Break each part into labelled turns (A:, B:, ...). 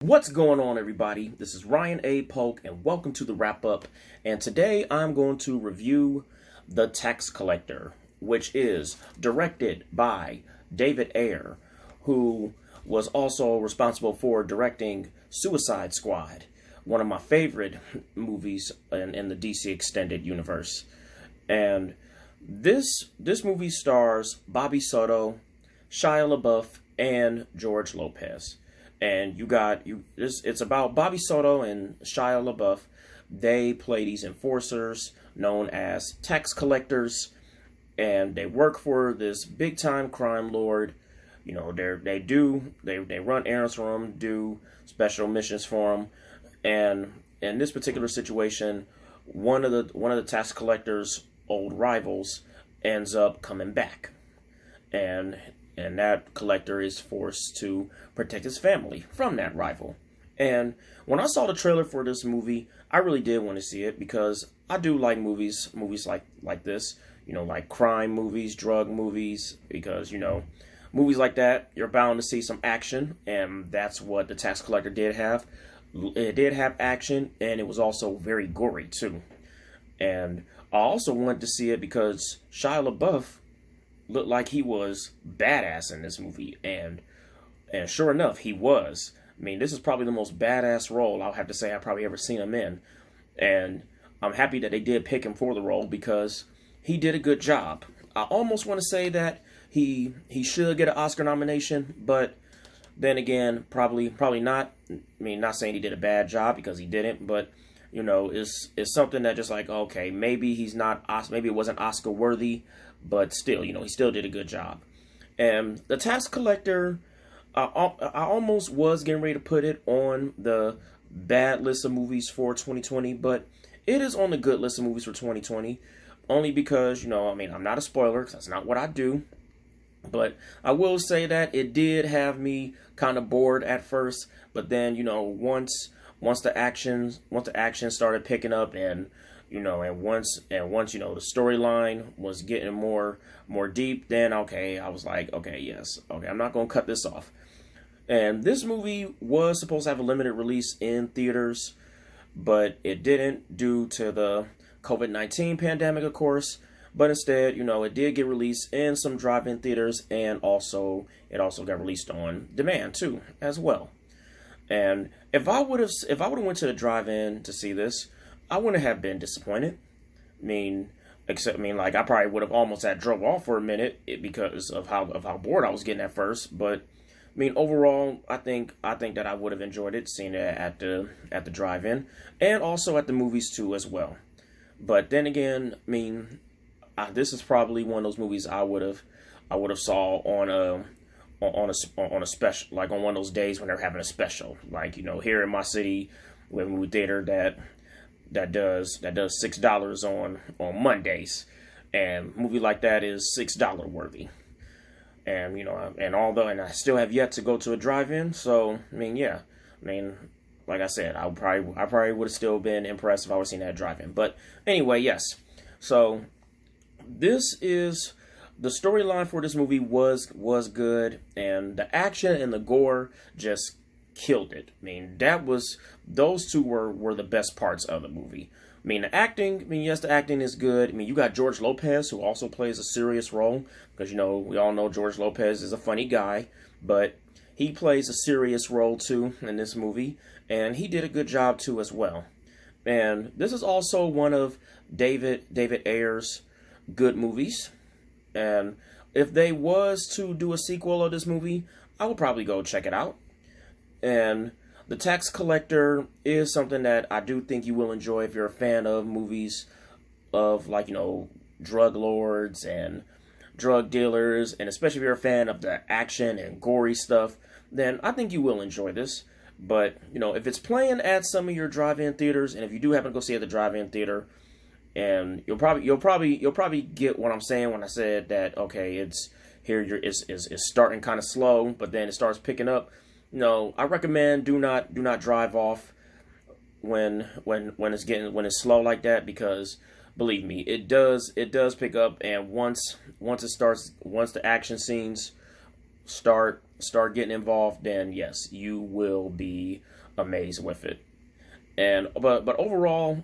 A: What's going on, everybody? This is Ryan A. Polk, and welcome to the wrap up. And today I'm going to review The Tax Collector, which is directed by David Ayer, who was also responsible for directing Suicide Squad, one of my favorite movies in the DC Extended Universe. And this movie stars Bobby Soto, Shia LaBeouf, and George Lopez. And it's about Bobby Soto and Shia LaBeouf. They play these enforcers known as tax collectors, and they work for this big time crime lord. You know, they run errands for him, do special missions for him, and in this particular situation, one of the tax collectors' old rivals ends up coming back, and that collector is forced to protect his family from that rival. And when I saw the trailer for this movie, I really did want to see it because I do like movies like this, you know, like crime movies, drug movies, because, you know, movies like that, you're bound to see some action, and that's what The Tax Collector did have. It did have action, and it was also very gory, too. And I also wanted to see it because Shia LaBeouf looked like he was badass in this movie, and sure enough, he was. I mean, this is probably the most badass role I'll have to say I've probably ever seen him in, and I'm happy that they did pick him for the role because he did a good job. I almost want to say that he should get an Oscar nomination, but then again, probably not. I mean, not saying he did a bad job because he didn't, but you know, it's something that just like, okay, maybe maybe it wasn't Oscar worthy, but still, you know, he still did a good job. And The Tax Collector, I almost was getting ready to put it on the bad list of movies for 2020, but it is on the good list of movies for 2020, only because, you know, I mean, I'm not a spoiler, because that's not what I do, but I will say that it did have me kind of bored at first, but then, you know, once the action started picking up, and you know, and once you know, the storyline was getting more deep, then okay, I was like, okay, yes, okay, I'm not gonna cut this off. And this movie was supposed to have a limited release in theaters, but it didn't due to the COVID-19 pandemic, of course. But instead, you know, it did get released in some drive-in theaters, and it also got released on demand too, as well. And if I would have went to the drive-in to see this, I wouldn't have been disappointed. I mean, like I probably would have almost had drove off for a minute because of how bored I was getting at first. But I mean, overall, I think that I would have enjoyed it, seeing it at the drive-in, and also at the movies too as well. But then again, I mean, this is probably one of those movies I would have saw on a special, like on one of those days when they're having a special, like, you know, here in my city, we have a movie theater that does $6 on Mondays, and a movie like that is $6 worthy. And you know, and I still have yet to go to a drive-in, so I mean, yeah, I mean, like I said, I probably would have still been impressed if I would have seen that drive-in. But anyway, yes, so this is the storyline for this movie was good, and the action and the gore just killed it. I mean, those two were the best parts of the movie. I mean, the acting, I mean, yes, the acting is good. I mean, you got George Lopez, who also plays a serious role, because, you know, we all know George Lopez is a funny guy, but he plays a serious role too in this movie, and he did a good job too as well. And this is also one of David Ayer's good movies. And if they was to do a sequel of this movie, I would probably go check it out. And The Tax Collector is something that I do think you will enjoy if you're a fan of movies of, like, you know, drug lords and drug dealers, and especially if you're a fan of the action and gory stuff, then I think you will enjoy this. But, you know, if it's playing at some of your drive-in theaters, and if you do happen to go see it at the drive-in theater, and you'll probably get what I'm saying when I said that, okay, it's starting kind of slow, but then it starts picking up. You know, I recommend do not drive off when it's slow like that, because believe me, it does pick up, and once the action scenes start getting involved, then yes, you will be amazed with it. And but overall,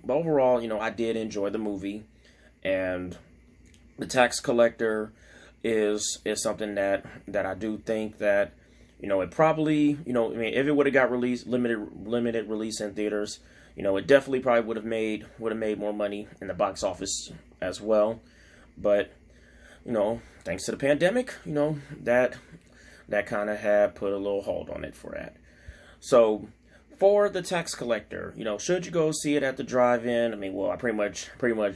A: you know, I did enjoy the movie, and the Tax Collector is something that I do think that, you know, it probably, you know, I mean, if it would have got released limited release in theaters, you know, it definitely probably would have made more money in the box office as well. But, you know, thanks to the pandemic, you know, that kind of had put a little hold on it for that. So for the Tax Collector, you know, should you go see it at the drive-in? I mean, well, I pretty much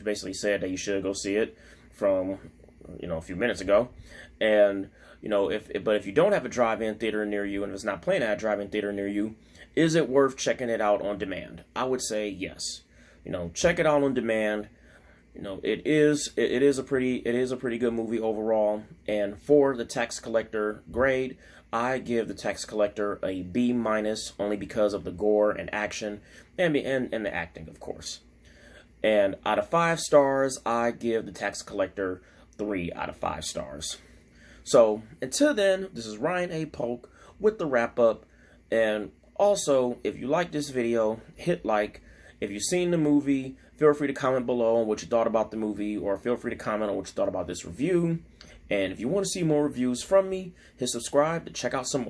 A: basically said that you should go see it from, you know, a few minutes ago. And, you know, but if you don't have a drive-in theater near you, and if it's not playing at a drive-in theater near you, is it worth checking it out on demand? I would say yes. You know, check it out on demand. You know, it is a pretty good movie overall. And for the Tax Collector grade, I give the Tax Collector a B-, only because of the gore and action and the acting, of course. And out of 5 stars, I give the Tax Collector 3 out of 5 stars. So until then, this is Ryan A. Polk with the wrap up. And also, if you like this video, hit like. If you've seen the movie, feel free to comment below on what you thought about the movie, or feel free to comment on what you thought about this review. And if you want to see more reviews from me, hit subscribe to check out some more.